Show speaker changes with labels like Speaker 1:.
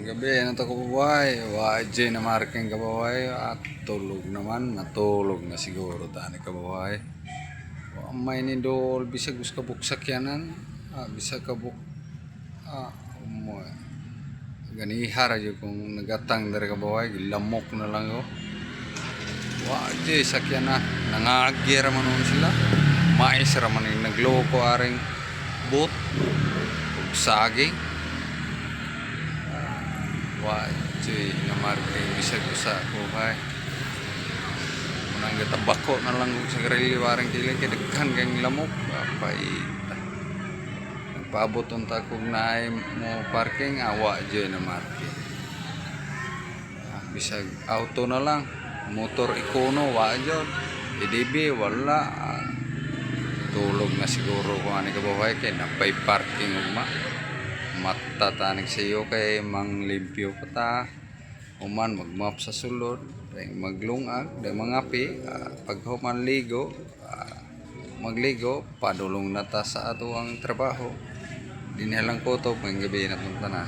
Speaker 1: Gabi, ano to kababae? YJ na marking kababae at tulog naman, natulog na siguro tani kababae. May ni dol bisag us kabuk sakyanan, bisa kabuk mo. Ganihar aja kung nagatang dari kababae, lamok na lang ko. YJ sakyan na, nangagir man nun sila. Mais raman yung nagloko aring boat, saging. Cuy na marking bisag usa ko kay unang gatabako na lang sa garili warang kiling kay daghan kang lamok apay nagpaabot unta kog naay mo parking awa jud na marking bisag auto na lang motor ikono wa jud EDB wala tulog na siguro ko ani kababae kay napay parking ugma mata tanig sayo kay manglimpyo pa ta uman magmap sa sulod maglungag day mangapi pag human ligo magligo padulong na ta sa ato ang trabaho dinhalang kutob ng gabi na tunta na